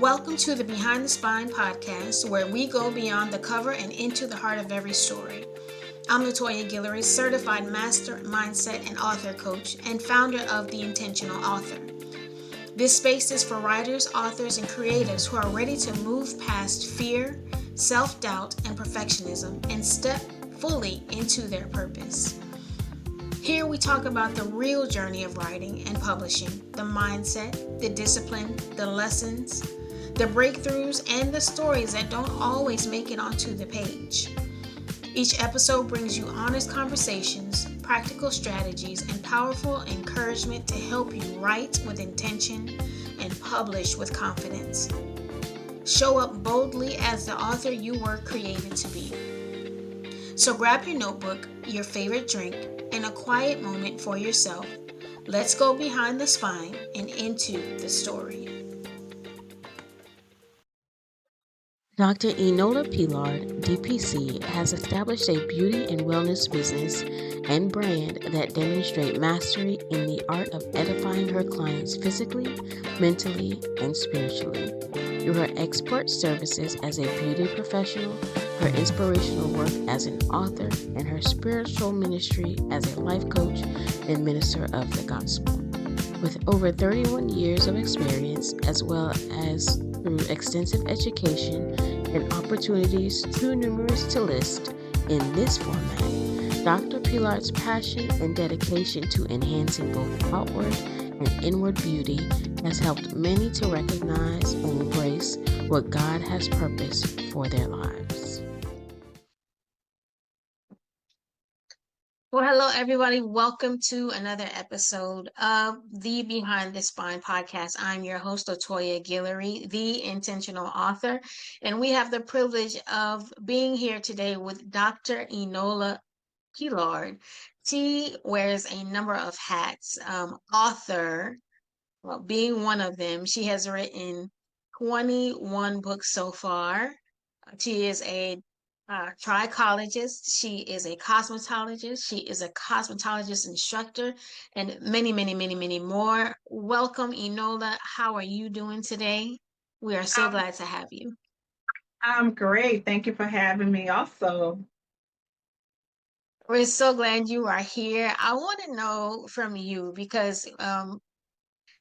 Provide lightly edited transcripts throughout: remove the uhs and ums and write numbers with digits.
Welcome to the Behind the Spine podcast, where we go beyond the cover and into the heart of every story. I'm La'Toya Guillory, certified master mindset and author coach and founder of The Intentional Author. This space is for writers, authors, and creatives who are ready to move past fear, self-doubt, and perfectionism and step fully into their purpose. Here we talk about the real journey of writing and publishing, the mindset, the discipline, the lessons, the breakthroughs, and the stories that don't always make it onto the page. Each episode brings you honest conversations, practical strategies, and powerful encouragement to help you write with intention and publish with confidence. Show up boldly as the author you were created to be. So grab your notebook, your favorite drink, and a quiet moment for yourself. Let's go behind the spine and into the story. Dr. Enola Pillard, D.P.C, has established a beauty and wellness business and brand that demonstrate mastery in the art of edifying her clients physically, mentally, and spiritually. Through her expert services as a beauty professional, her inspirational work as an author, and her spiritual ministry as a life coach and minister of the gospel. With over 31 years of experience, as well as through extensive education and opportunities too numerous to list in this format, Dr. Pillard's passion and dedication to enhancing both outward and inward beauty has helped many to recognize and embrace what God has purposed for their lives. Well, hello, everybody. Welcome to another episode of the Behind the Spine podcast. I'm your host, La'Toya Guillory, the intentional author, and we have the privilege of being here today with Dr. Enola Pillard. She wears a number of hats, author, being one of them. She has written 21 books so far. She is a trichologist. She is a cosmetologist. She is a cosmetologist instructor, and many, many, many, many more. Welcome, Enola. How are you doing today? We are so glad to have you. I'm great. Thank you for having me also. We're so glad you are here. I want to know from you because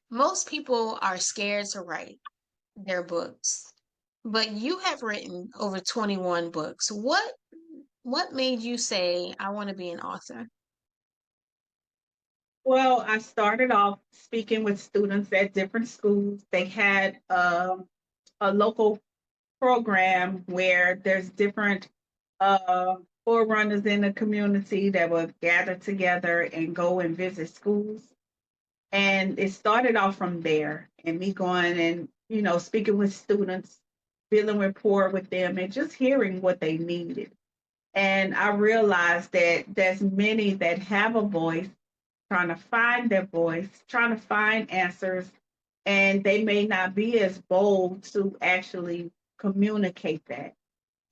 most people are scared to write their books, but you have written over 21 books. What made you say, I want to be an author? Well, I started off speaking with students at different schools. They had a local program where there's different forerunners in the community that would gather together and go and visit schools. And it started off from there, and me going and, speaking with students, building rapport with them, and just hearing what they needed. And I realized that there's many that have a voice, trying to find their voice, trying to find answers, and they may not be as bold to actually communicate that.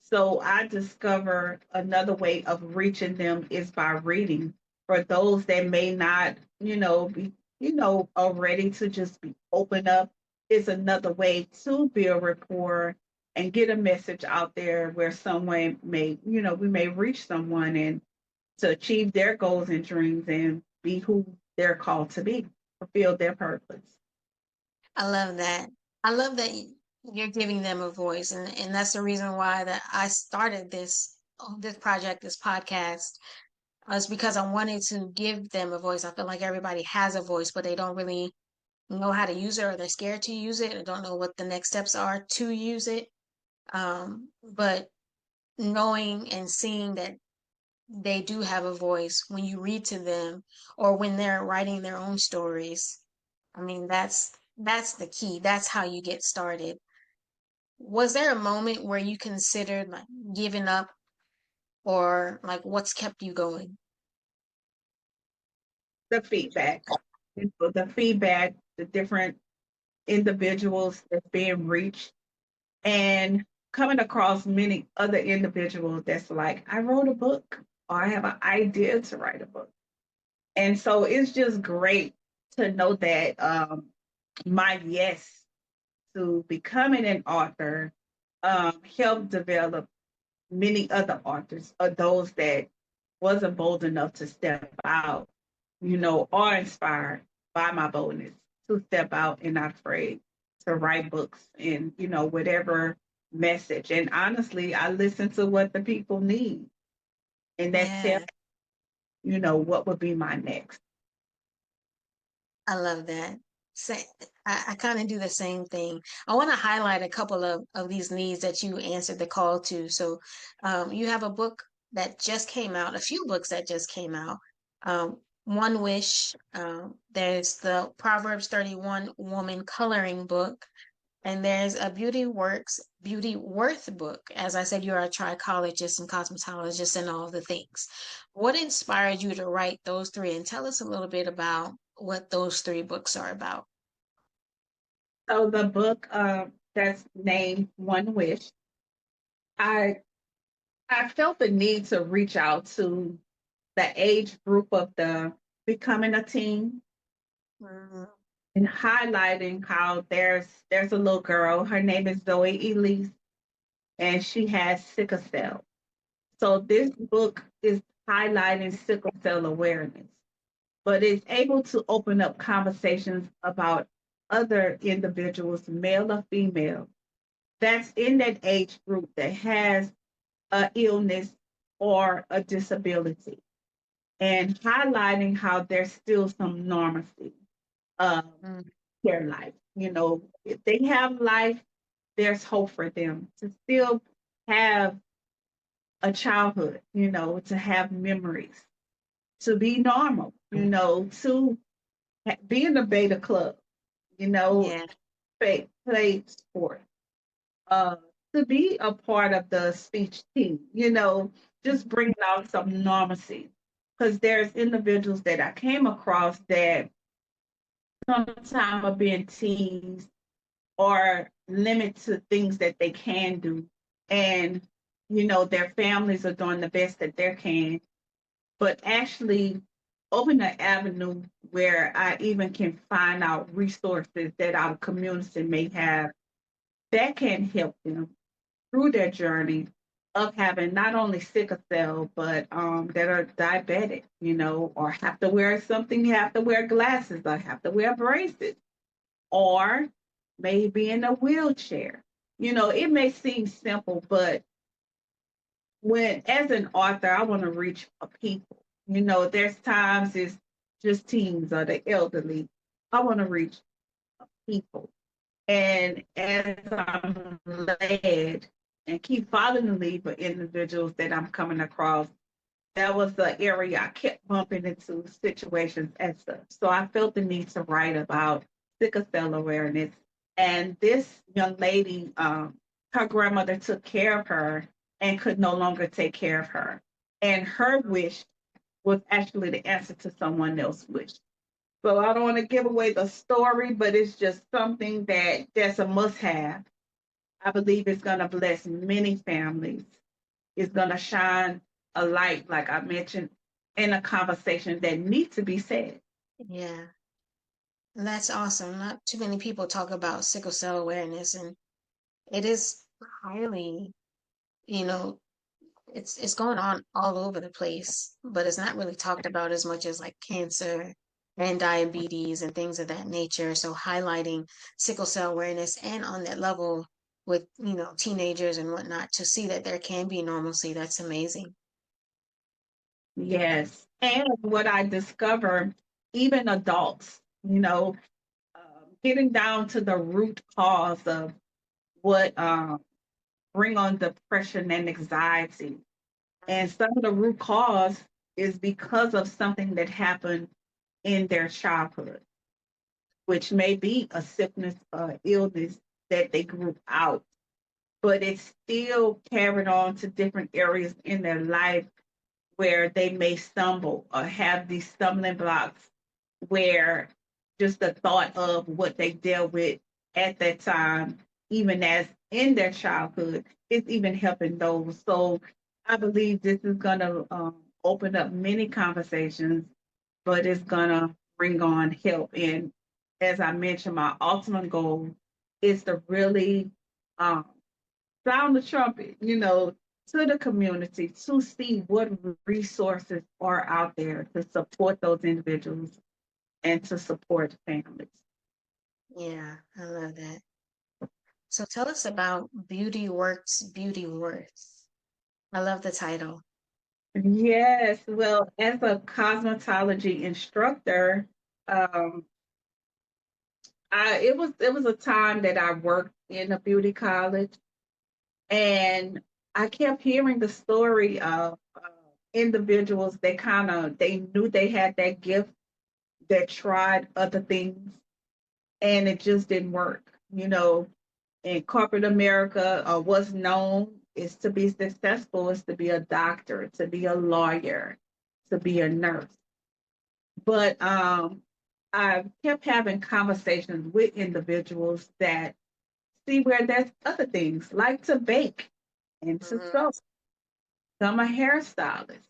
So I discovered another way of reaching them is by reading. For those that may not, be, are ready to just be open up, is another way to build rapport and get a message out there where someone may, we may reach someone and to achieve their goals and dreams and be who they're called to be, fulfill their purpose. I love that. I love that you're giving them a voice, and that's the reason why that I started this project, this podcast, is because I wanted to give them a voice. I feel like everybody has a voice, but they don't really know how to use it, or they're scared to use it, or don't know what the next steps are to use it. But knowing and seeing that they do have a voice when you read to them or when they're writing their own stories, I mean, that's the key. That's how you get started. Was there a moment where you considered like giving up, or like what's kept you going? The feedback, the different individuals that's being reached, and coming across many other individuals that's like, I wrote a book or I have an idea to write a book. And so it's just great to know that my yes to becoming an author helped develop many other authors, or those that wasn't bold enough to step out, are inspired by my boldness to step out and not afraid to write books and, whatever message. And honestly, I listen to what the people need. And that tells, Yeah, what would be my next. I love that. Sa I kind of do the same thing. I want to highlight a couple of these needs that you answered the call to. So, you have a book that just came out, a few books that just came out. One Wish, there's the Proverbs 31 Woman Coloring book, and there's a Beauty Works, Beauty Worth book. As I said, you're a trichologist and cosmetologist and all the things. What inspired you to write those three? And tell us a little bit about what those three books are about. So the book that's named One Wish, I I felt the need to reach out to the age group of the becoming a teen Mhm. and highlighting how there's a little girl. Her name is Zoe Elise, and she has sickle cell. So this book is highlighting sickle cell awareness, but it's able to open up conversations about other individuals, male or female, that's in that age group that has a illness or a disability, and highlighting how there's still some normalcy of Mm. their life. If they have life, there's hope for them to still have a childhood, to have memories, to be normal, to be in the beta club, you know, Yeah, play sport, uh, to be a part of the speech team, just bringing out some normalcy. Because there's individuals that I came across that sometimes are being teased or limited to things that they can do. And, their families are doing the best that they can, but actually open an avenue where I even can find out resources that our community may have that can help them through their journey of having not only sickle cell, but that are diabetic, or have to wear something, have to wear glasses, or have to wear braces, or maybe in a wheelchair. It may seem simple, but when as an author, I want to reach a people. There's times it's just teens or the elderly. I want to reach people. And as I'm led and keep following the lead for individuals that I'm coming across, that was the area I kept bumping into situations as such. So I felt the need to write about sickle cell awareness. And this young lady, her grandmother took care of her and could no longer take care of her. And her wish was actually the answer to someone else's wish. So I don't want to give away the story, but it's just something that's a must have. I believe it's going to bless many families. It's going to shine a light, like I mentioned, in a conversation that needs to be said. yeah. That's awesome. Not too many people talk about sickle cell awareness, and it is highly, you know, it's going on all over the place, but it's not really talked about as much as like cancer and diabetes and things of that nature. So highlighting sickle cell awareness and on that level with, teenagers and whatnot to see that there can be normalcy, that's amazing. Yes. And what I discovered, even adults, getting down to the root cause of what bring on depression and anxiety. And some of the root cause is because of something that happened in their childhood, which may be a sickness or illness that they grew out, but it's still carried on to different areas in their life where they may stumble or have these stumbling blocks where just the thought of what they dealt with at that time, even as in their childhood, is even helping those. So I believe this is going to open up many conversations, but it's going to bring on help. And as I mentioned, my ultimate goal is to really um, sound the trumpet, to the community to see what resources are out there to support those individuals and to support families. Yeah, I love that. So tell us about Beauty Works, Beauty Worth. I love the title. Yes, well, as a cosmetology instructor, um, it was a time that I worked in a beauty college, and I kept hearing the story of individuals that they knew they had that gift, that tried other things, and it just didn't work. In corporate America, what's known is to be successful is to be a doctor, to be a lawyer, to be a nurse. But I kept having conversations with individuals that see where there's other things like to bake and to Mm-hmm. sew, become a hairstylist,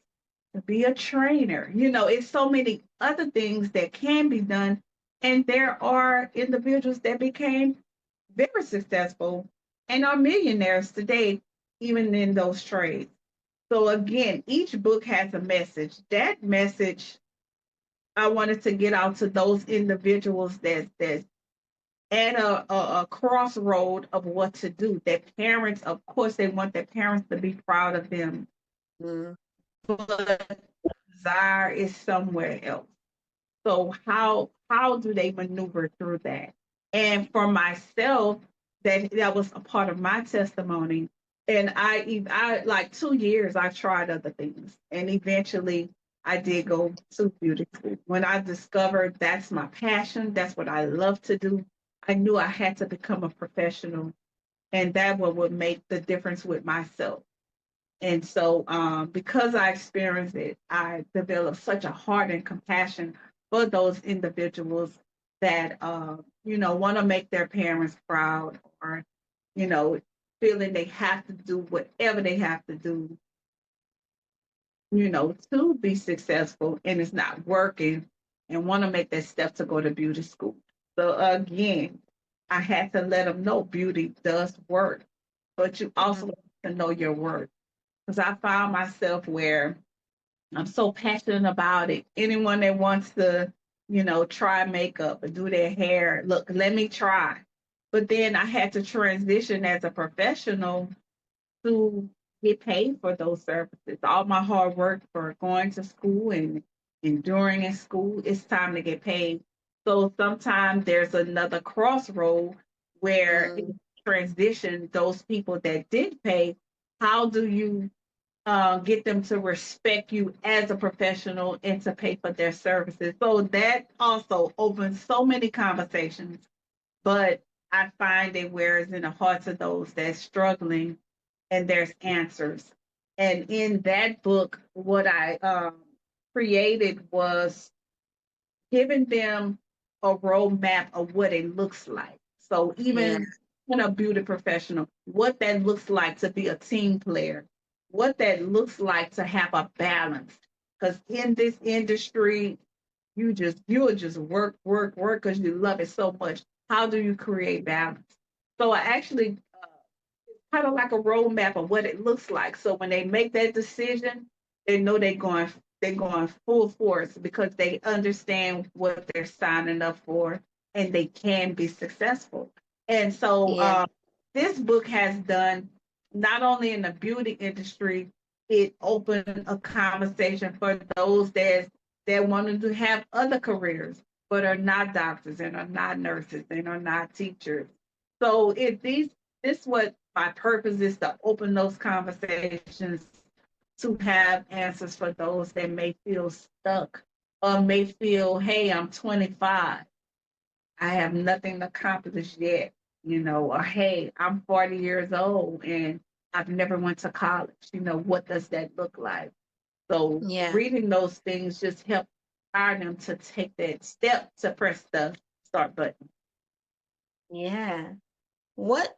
to be a trainer. It's so many other things that can be done. And there are individuals that became very successful and are millionaires today, even in those trades. So again, each book has a message. That message I wanted to get out to those individuals that's at a crossroad of what to do. Their parents, of course, they want their parents to be proud of them, Mm-hmm. but desire is somewhere else. So how do they maneuver through that? And for myself, that was a part of my testimony. And I like 2 years I tried other things, and eventually I did go to beauty school. When I discovered that's my passion, that's what I love to do, I knew I had to become a professional, and that would make the difference with myself. And so, because I experienced it, I developed such a heart and compassion for those individuals that, want to make their parents proud, or, you know, feeling they have to do whatever they have to do, to be successful, and it's not working, and want to make that step to go to beauty school. So, again, I had to let them know beauty does work, but you also have to know your worth, because I found myself where I'm so passionate about it. Anyone that wants to, try makeup or do their hair, look, let me try. But then I had to transition as a professional to get paid for those services. All my hard work for going to school and enduring in school, it's time to get paid. So sometimes there's another crossroad where Mm-hmm. it transition those people that did pay. How do you get them to respect you as a professional and to pay for their services? So that also opens so many conversations. But I find it wears in the hearts of those that's struggling, and there's answers. And in that book, what I created was giving them a roadmap of what it looks like. So Yeah. even in a beauty professional, what that looks like to be a team player, what that looks like to have a balance. Because in this industry, you'll just work, work, work because you love it so much. How do you create balance? So I actually kind of like a roadmap of what it looks like. So when they make that decision, they know they're going full force because they understand what they're signing up for, and they can be successful. And so Yeah. this book has done not only in the beauty industry, it opened a conversation for those that wanted to have other careers but are not doctors and are not nurses and are not teachers. So if this what my purpose is, to open those conversations, to have answers for those that may feel stuck or may feel, hey, I'm 25, I have nothing accomplished yet, or hey, I'm 40 years old and I've never went to college. What does that look like? So Yeah. reading those things just help inspire them to take that step to press the start button. Yeah. What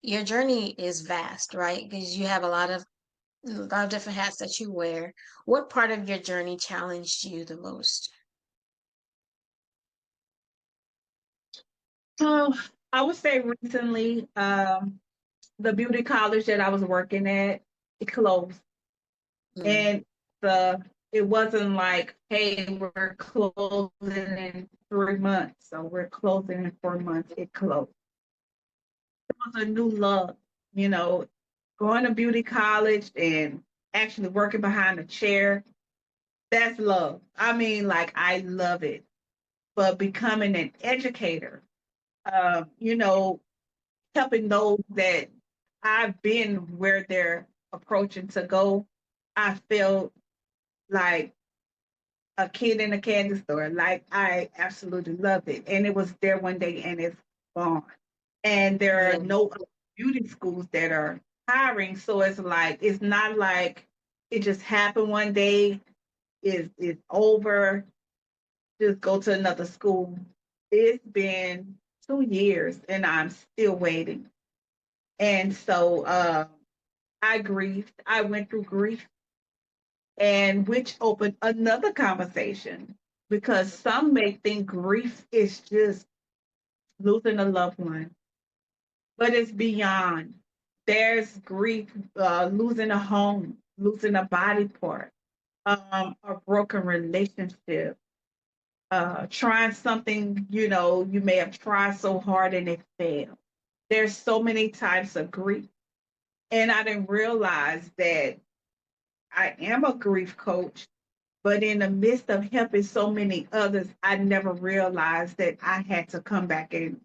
Your journey is vast, right? Because you have a lot of different hats that you wear. What part of your journey challenged you the most? So I would say recently, the beauty college that I was working at, it closed. Mm. And the it wasn't like, hey, we're closing in 3 months, so we're closing in 4 months. It closed. It was a new love, you know, going to beauty college and actually working behind a chair. That's love. I mean, like I love it. But becoming an educator, you know, helping those that I've been where they're approaching to go, I felt like a kid in a candy store. Like I absolutely loved it. And it was there one day and it's gone. And there are Yeah. no other beauty schools that are hiring. So it's like it's not like it just happened one day, is over, just go to another school. It's been 2 years and I'm still waiting. And so I grieved. I went through grief, and which opened another conversation because some may think grief is just losing a loved one, but it's beyond. There's grief, losing a home, losing a body part, a broken relationship, trying something, you know, you may have tried so hard and it failed. There's so many types of grief. And I didn't realize that I am a grief coach, but in the midst of helping so many others, I never realized that I had to come back and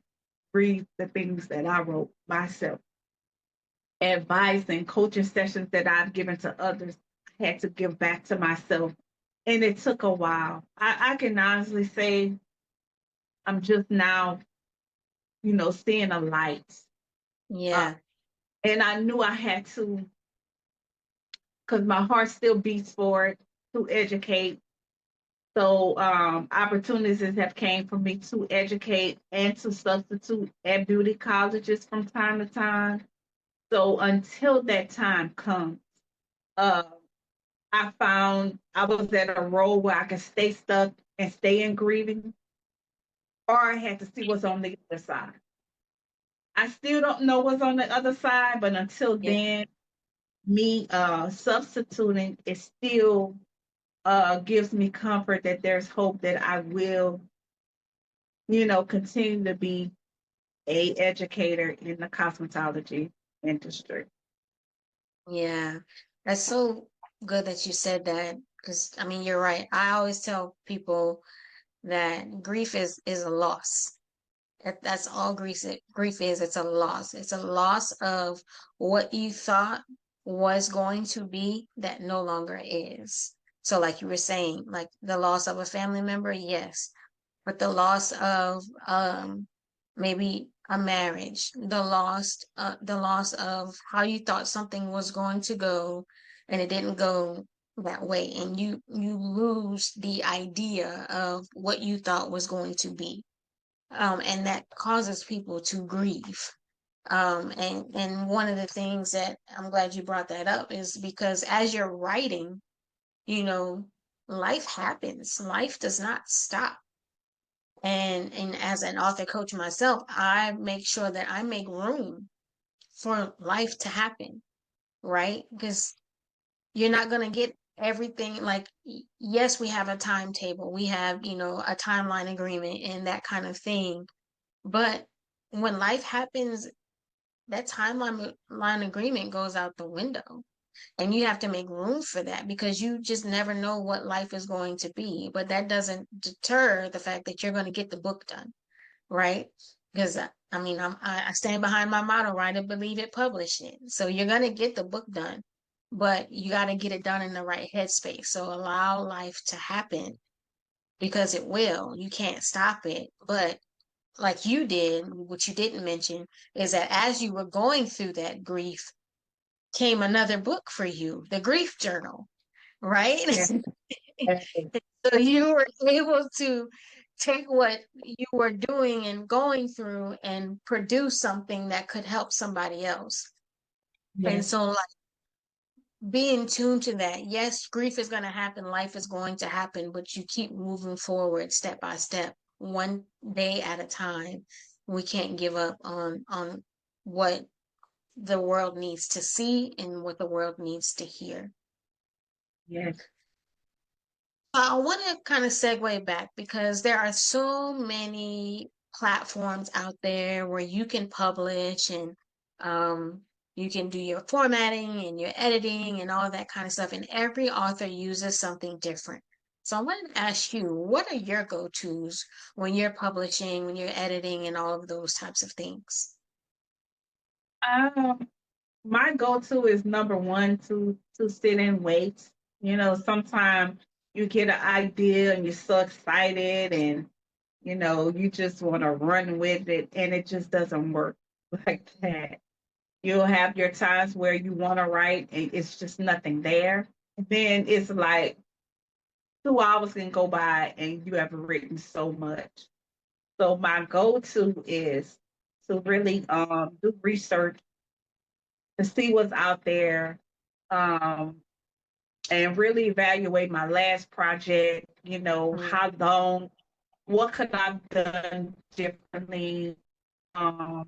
read the things that I wrote myself. Advice and coaching sessions that I've given to others, I had to give back to myself. And it took a while. I can honestly say I'm just now, you know, seeing a light. Uh, Yeah. and I knew I had to, because my heart still beats for it, to educate. So opportunities have came for me to educate and to substitute at beauty colleges from time to time. So until that time comes, uh, I found I was at a role where I could stay stuck and stay in grieving, or I had to see what's on the other side. I still don't know what's on the other side, but until Yeah. then, me substituting is still gives me comfort that there's hope that I will, you know, continue to be a educator in the cosmetology industry. Yeah. That's so good that you said that because I mean you're right. I always tell people that grief is a loss. That's all grief is. It's a loss. It's a loss of what you thought was going to be that no longer is. So like you were saying, like the loss of a family member, yes. But the loss of maybe a marriage, the loss of how you thought something was going to go and it didn't go that way, and you lose the idea of what you thought was going to be, and that causes people to grieve. And one of the things that I'm glad you brought that up is because as you're writing, you know, life happens. Life does not stop. And as an author coach myself, I make sure that I make room for life to happen, right? Because you're not going to get everything. Like, yes, we have a timetable, we have, you know, a timeline agreement and that kind of thing. But when life happens, that timeline line agreement goes out the window. And you have to make room for that because you just never know what life is going to be. But that doesn't deter the fact that you're going to get the book done, right? Because I mean, I stand behind my motto: write it, believe it, publish it. So you're going to get the book done, but you got to get it done in the right headspace. So allow life to happen because it will. You can't stop it. But like you did, what you didn't mention is that as you were going through that grief, came another book for you, the grief journal, right? Yeah. So you were able to take what you were doing and going through and produce something that could help somebody else. And Yes. so, like, being tuned to that. Yes, grief is going to happen, life is going to happen, but you keep moving forward step by step, one day at a time. we can't give up on what the world needs to see and what the world needs to hear. Yes. I want to kind of segue back because there are so many platforms out there where you can publish and um, you can do your formatting and your editing and all that kind of stuff. And every author uses something different. So I wanted to ask you, what are your go-tos when you're publishing, when you're editing, and all of those types of things? Um, my go-to is number one to sit and wait. Sometimes you get an idea and you're so excited and you just want to run with it and it just doesn't work like that. You'll have your times where you want to write and it's just nothing there. And then it's like 2 hours can go by and you haven't written so much. So my go-to is to really do research to see what's out there, um, and really evaluate my last project, Mm, how long, what could I have done differently, um,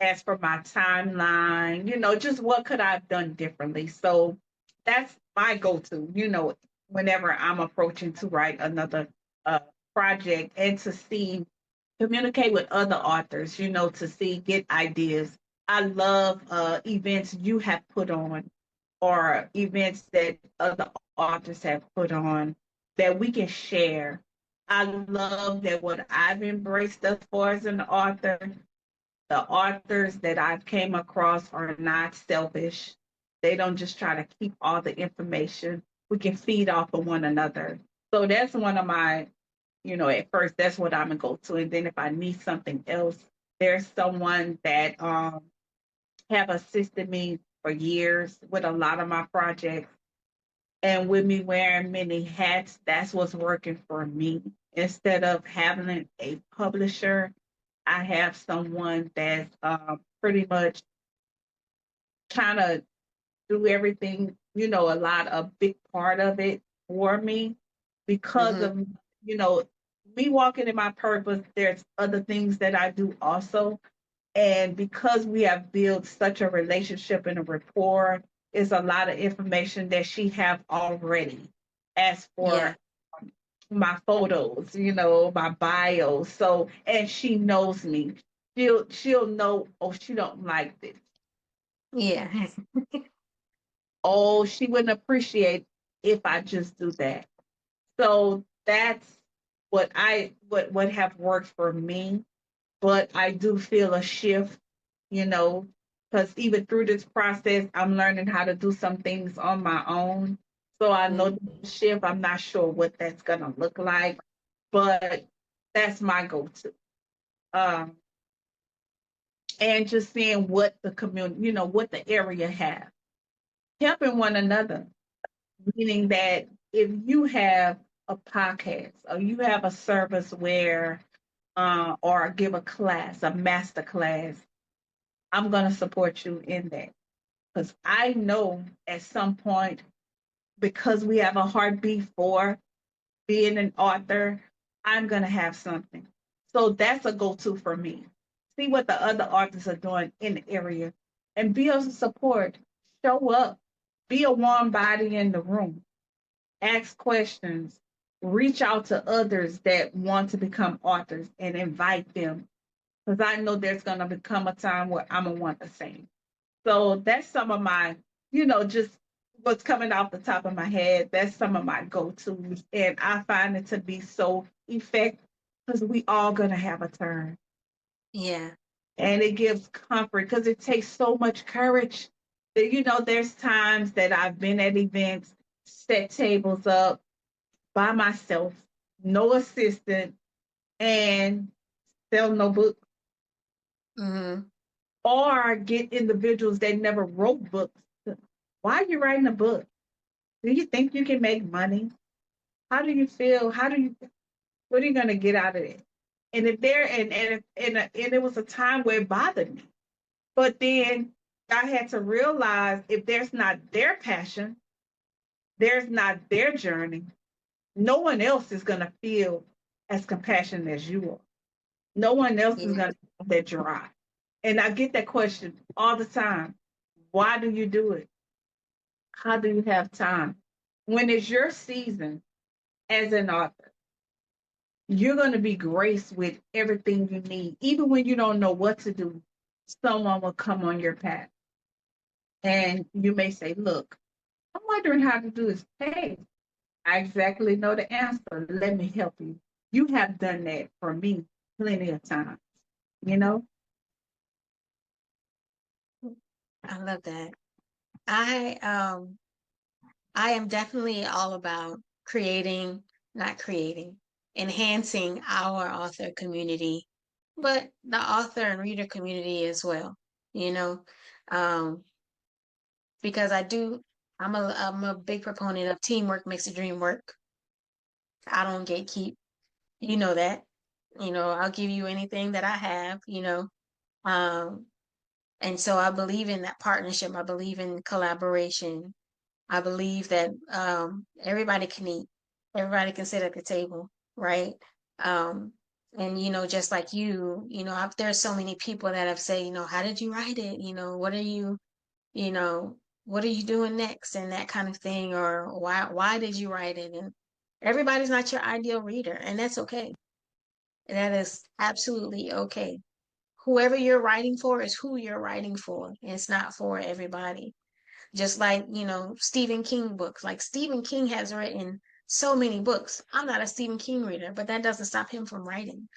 as for my timeline, just what could I have done differently. So that's my go-to, whenever I'm approaching to write another uh, project and to see, communicate with other authors, to see, get ideas. I love events you have put on or events that other authors have put on that we can share. I love that what I've embraced thus far as an author, the authors that I've came across are not selfish. They don't just try to keep all the information. We can feed off of one another. So that's one of my, at first that's what I'm gonna go to. And then if I need something else, there's someone that have assisted me for years with a lot of my projects. And with me wearing many hats, that's what's working for me. Instead of having a publisher, I have someone that's pretty much trying to do everything, a big part of it for me because mm-hmm. of, you know, me walking in my purpose. There's other things that I do also. And because we have built such a relationship and a rapport, is a lot of information that she have already. As Yeah, for my photos, my bio. So and she knows me. She'll know, oh, she don't like this. yeah, Oh, she wouldn't appreciate if I just do that. So that's what have worked for me. But I do feel a shift, you know, because even through this process, I'm learning how to do some things on my own. So I know mm, the shift. I'm not sure what that's gonna look like, but that's my go-to. Um, and just seeing what the community, what the area has, helping one another. Meaning that if you have a podcast or you have a service where, or give a class, a master class, I'm going to support you in that. Because I know at some point, because we have a heartbeat for being an author, I'm going to have something. So that's a go to for me. See what the other authors are doing in the area and be of support. Show up, be a warm body in the room, ask questions, reach out to others that want to become authors and invite them. Because I know there's going to become a time where I'm going to want the same. So that's some of my, just what's coming off the top of my head. That's some of my go tos. And I find it to be so effective because we all going to have a turn. yeah, And it gives comfort because it takes so much courage. That, there's times that I've been at events, set tables up by myself, no assistant, and sell no book. mm-hmm. Or get individuals that never wrote books. Why are you writing a book? Do you think you can make money? How do you feel? What are you going to get out of it? And if there, and it was a time where it bothered me. But then I had to realize if there's not their passion, there's not their journey, no one else is going to feel as compassionate as you are. No one else is Yeah, going to that dry. And I get that question all the time. Why do you do it? How do you have time? When it's your season as an author, you're going to be graced with everything you need. Even when you don't know what to do, someone will come on your path. And you may say, look, I'm wondering how to do this. Hey, I exactly know the answer. Let me help you. You have done that for me plenty of times, you know? I love that. I am definitely all about creating, not creating, enhancing our author community, but the author and reader community as well, you know, um, because I'm a big proponent of teamwork makes the dream work. I don't gatekeep, you know that, I'll give you anything that I have, um, and so I believe in that partnership. I believe in collaboration. I believe that everybody can eat, everybody can sit at the table, right? Um, and just like there's so many people that have said, how did you write it? You know, what are you doing next, and that kind of thing, or why did you write it? And everybody's not your ideal reader, and that's okay. That is absolutely okay. Whoever you're writing for is who you're writing for. It's not for everybody. Just like, Stephen King books. Like Stephen King has written so many books. I'm not a Stephen King reader, but that doesn't stop him from writing.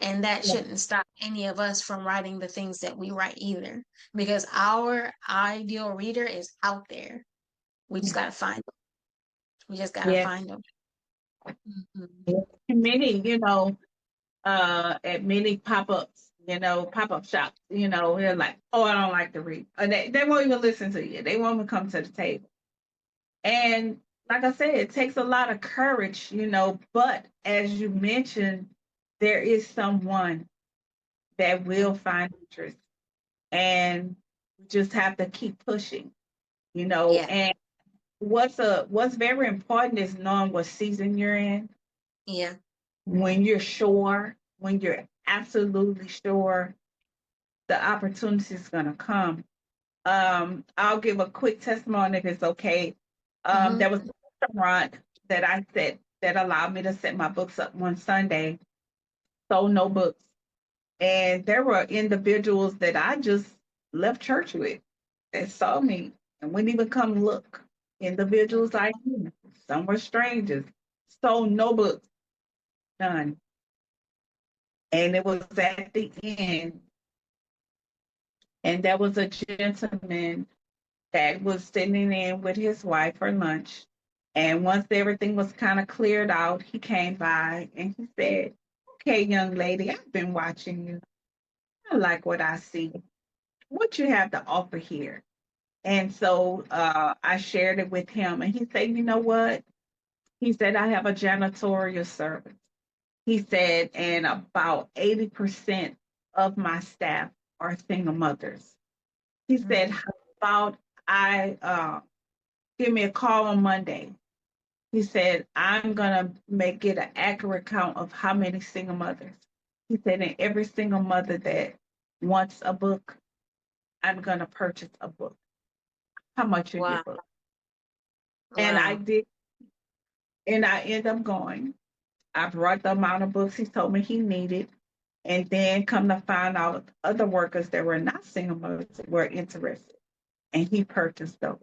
And that Yeah. shouldn't stop any of us from writing the things that we write either. Because our ideal reader is out there. We just gotta find them. We just gotta Yeah. find them. Mhm. And many, at many pop-ups, pop-up shops, they're like, oh, I don't like to read. Or they won't even listen to you. They won't even come to the table. And like I said, it takes a lot of courage, but as you mentioned, there is someone that will find interest. And we just have to keep pushing, Yeah, and what's very important is knowing what season you're in. yeah. When you're absolutely sure the opportunity is going to come. I'll give a quick testimony if it's okay. Hmm. There was a restaurant that I set that allowed me to set my books up one Sunday, sold no books. And there were individuals that I just left church with that saw me and wouldn't even come look. Individuals I knew, some were strangers, sold no books, none. And it was at the end, and there was a gentleman that was sitting in with his wife for lunch. And once everything was kind of cleared out, he came by and he said, okay, young lady, I've been watching you. I like what I see. What you have to offer here? And so I shared it with him, and he said, you know what? He said, I have a janitorial service. He said, and about 80% of my staff are single mothers. He said, Hmm. how about I give me a call on Monday? He said, I'm going to make it an accurate count of how many single mothers. He said, and every single mother that wants a book, I'm going to purchase a book. How much are your Wow, book? And I wow, did, and I ended up going. I brought the amount of books he told me he needed. And then come to find out other workers that were not single mothers were interested. And he purchased those.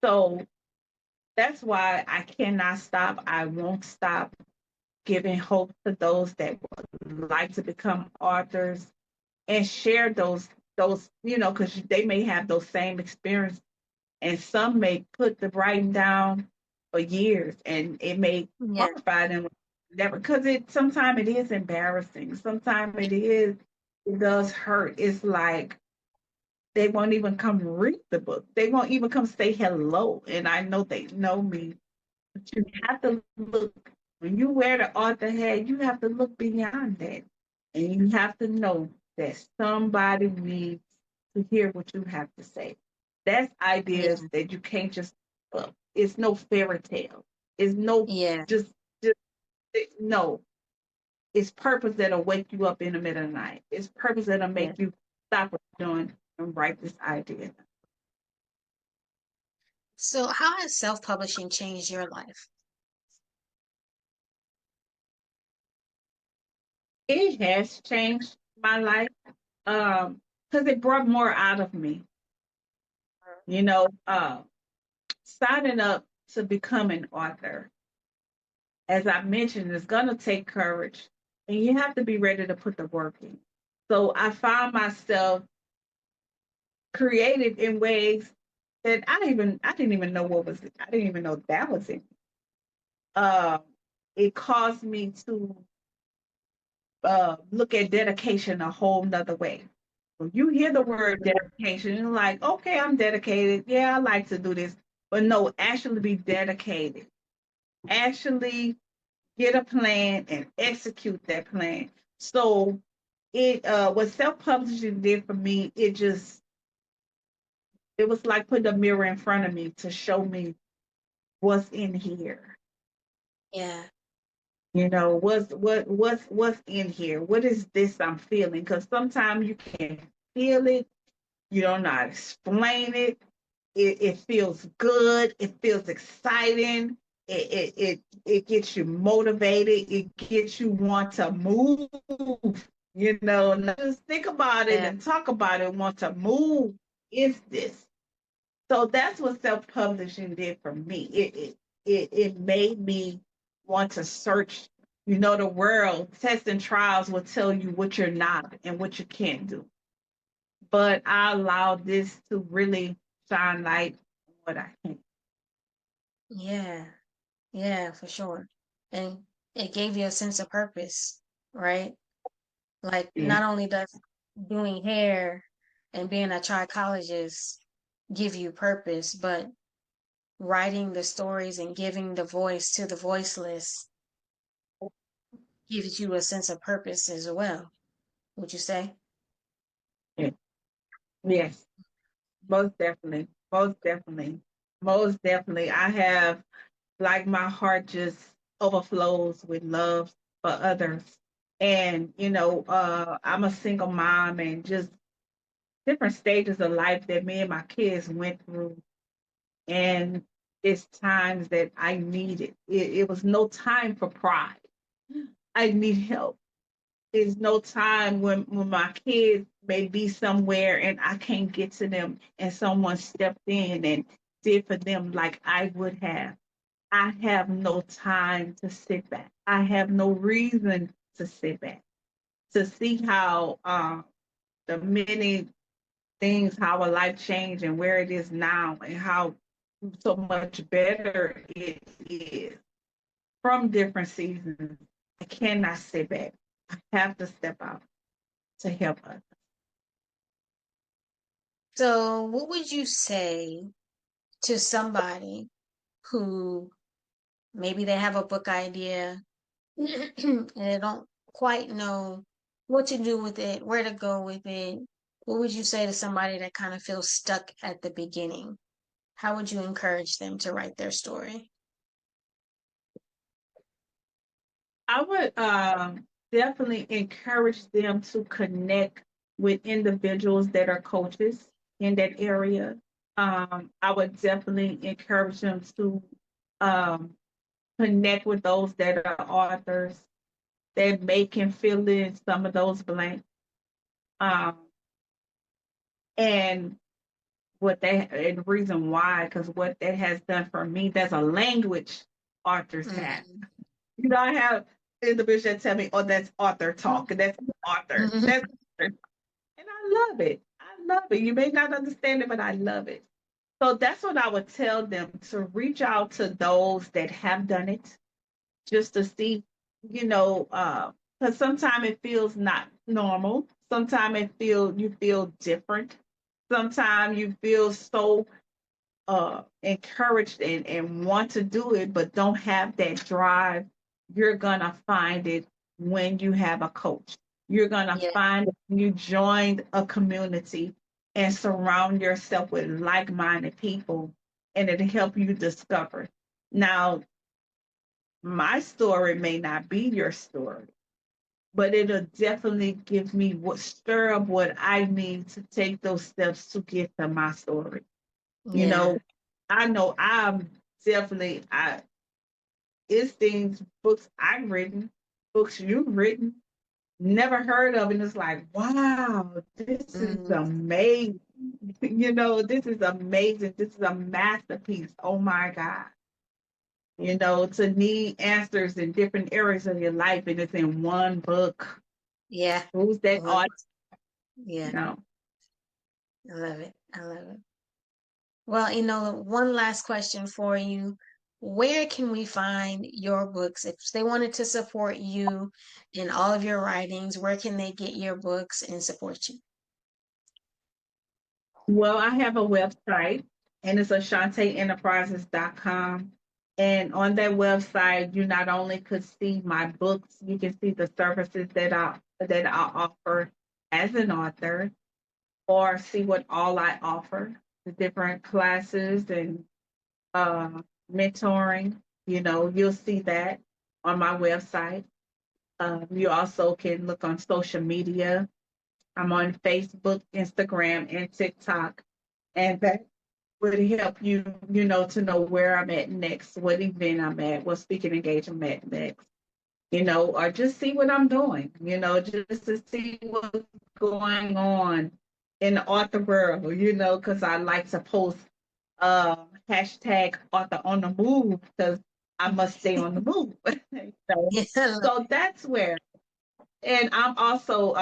So that's why I cannot stop. I won't stop giving hope to those that would like to become authors and share those, because they may have those same experiences. And some may put the writing down for years and it may yeah, horrify them. Never, because sometimes it is embarrassing. Sometimes it does hurt. It's like they won't even come read the book. They won't even come say hello. And I know they know me, but you have to look when you wear the author hat, you have to look beyond that. And you have to know that somebody needs to hear what you have to say. That's ideas yeah, that you can't just it's no fairy tale. It's no yeah, just no. It's purpose that'll wake you up in the middle of the night. It's purpose that'll Yeah. make you stop what you're doing and write this idea. So, how has self publishing changed your life? It has changed my life because it brought more out of me. You know, signing up to become an author, as I mentioned, is going to take courage and you have to be ready to put the work in. So I found myself creative in ways that I didn't even know I didn't even know that was in. Uh, it caused me to look at dedication a whole nother way. When you hear the word dedication, you're like, okay, I'm dedicated. Yeah, I like to do this. But no, actually be dedicated. Actually get a plan and execute that plan. So it what self-publishing did for me, it was like putting a mirror in front of me to show me what's in here. Yeah. You know, what's in here? What is this I'm feeling? Because sometimes you can feel it, you don't know how to explain it. It feels good, it feels exciting, it gets you motivated, it gets you want to move, not just think about it Yeah. and talk about it, want to move. Is this? So that's what self-publishing did for me. It made me want to search, the world. Tests and trials will tell you what you're not and what you can't do. But I allowed this to really shine light on what I can. Yeah. Yeah, for sure. And it gave you a sense of purpose, right? Like, Yeah. not only does doing hair and being a trichologist give you purpose, but writing the stories and giving the voice to the voiceless gives you a sense of purpose as well, would you say? Yeah. Yes, most definitely. Most definitely. Most definitely. I have, like, my heart just overflows with love for others. And, I'm a single mom and just different stages of life that me and my kids went through. And it's times that I needed it was no time for pride. I need help. There's no time when my kids may be somewhere and I can't get to them and someone stepped in and did for them like I would have. I have no time to sit back. I have no reason to sit back to see how the many things, how a life changed and where it is now and how so much better it is from different seasons. I cannot sit back. I have to step out to help us. So, what would you say to somebody who maybe they have a book idea and they don't quite know what to do with it, where to go with it? What would you say to somebody that kind of feels stuck at the beginning? How would you encourage them to write their story? I would definitely encourage them to connect with individuals that are coaches in that area. I would definitely encourage them to um, connect with those that are authors that may can fill in some of those blanks. Um, and and the reason why, because what that has done for me, there's a language authors have. Mhm. I have individuals that tell me, "Oh, that's author talk, and that's author, Mhm. that's author," and I love it. I love it. You may not understand it, but I love it. So that's what I would tell them, to reach out to those that have done it, just to see, because sometimes it feels not normal. Sometimes you feel different. Sometimes you feel so encouraged and want to do it, but don't have that drive. You're gonna find it when you have a coach. You're gonna Yeah. find it when you join a community and surround yourself with like-minded people, and it'll help you discover. Now, my story may not be your story, but it'll definitely give me stir up what I need to take those steps to get to my story. You Yeah. know, I know I'm definitely it's things, books I've written, books you've written, never heard of, and it's like, wow, this is Mhm. amazing. This is amazing. This is a masterpiece. Oh my God. To need answers in different areas of your life, and it's in one book. Yeah. Who's I that love author? it. Yeah. No. I love it. I love it. Well, one last question for you. Where can we find your books? If they wanted to support you in all of your writings, where can they get your books and support you? Well, I have a website, and it's AshanteEnterprises.com. And on that website, you not only could see my books, you can see the services that I offer as an author, or see what all I offer, the different classes and uh, mentoring. You'll see that on my website. You also can look on social media. I'm on Facebook, Instagram, and TikTok. And that would help you, to know where I'm at next, what event I'm at, what speaking engagement I'm at next, or just see what I'm doing, just to see what's going on in the author world, because I like to post hashtag author on the move because I must stay on the move. so, Yeah. so that's where. And I'm also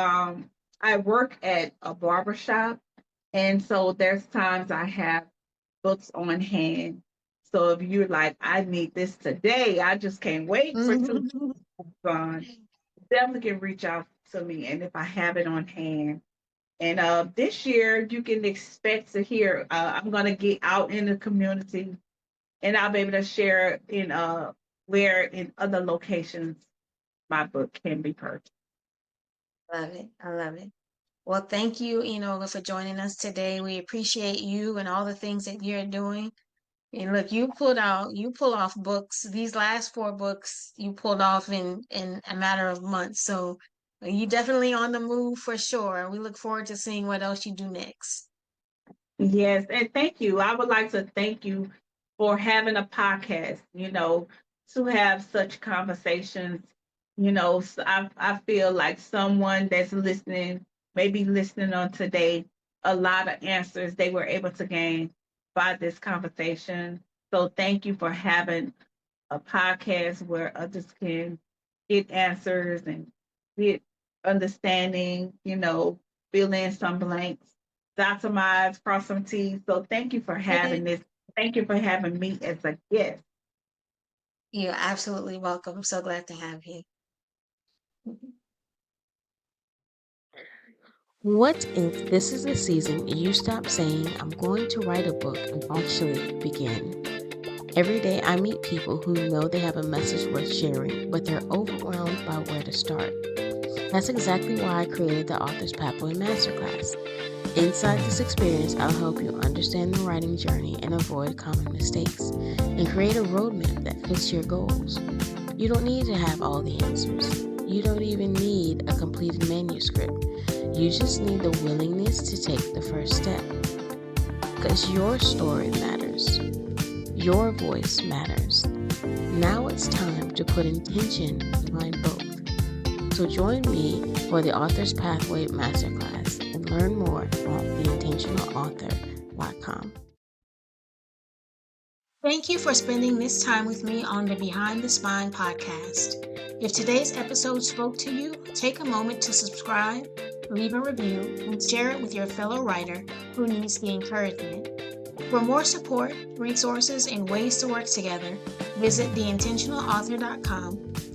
I work at a barbershop, and so there's times I have books on hand. So if you're like, I need this today, I just can't wait for two Mhm. gone. Definitely can reach out to me, and if I have it on hand. And this year, you can expect to hear. I'm gonna get out in the community, and I'll be able to share in where in other locations my book can be purchased. Love it. I love it. Well, thank you, Enola, for joining us today. We appreciate you and all the things that you're doing. And look, you pull off books. These last four books you pulled off in a matter of months. So you definitely on the move for sure. We look forward to seeing what else you do next. Yes, and thank you. I would like to thank you for having a podcast, to have such conversations. I feel like someone that's listening, maybe listening on today, a lot of answers they were able to gain by this conversation. So thank you for having a podcast where others can get answers and get understanding, fill in some blanks, dot some I's, cross some T's. So thank you for having this. Thank you for having me as a guest. You're absolutely welcome. I'm so glad to have you. What if this is the season you stop saying, I'm going to write a book, and actually begin? Every day I meet people who know they have a message worth sharing, but they're overwhelmed by where to start. That's exactly why I created the Author's Pathway Masterclass. Inside this experience, I'll help you understand the writing journey and avoid common mistakes, and create a roadmap that fits your goals. You don't need to have all the answers. You don't even need a completed manuscript. You just need the willingness to take the first step. Because your story matters. Your voice matters. Now it's time to put intention behind both. So join me for the Author's Pathway Masterclass and learn more at theintentionalauthor.com. Thank you for spending this time with me on the Behind the Spine podcast. If today's episode spoke to you, take a moment to subscribe, leave a review, and share it with your fellow writer who needs the encouragement. For more support, resources, and ways to work together, visit theintentionalauthor.com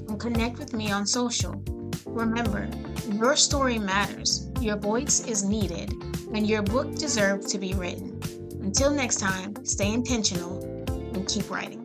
and connect with me on social. Remember, your story matters, your voice is needed, and your book deserves to be written. Until next time, stay intentional and keep writing.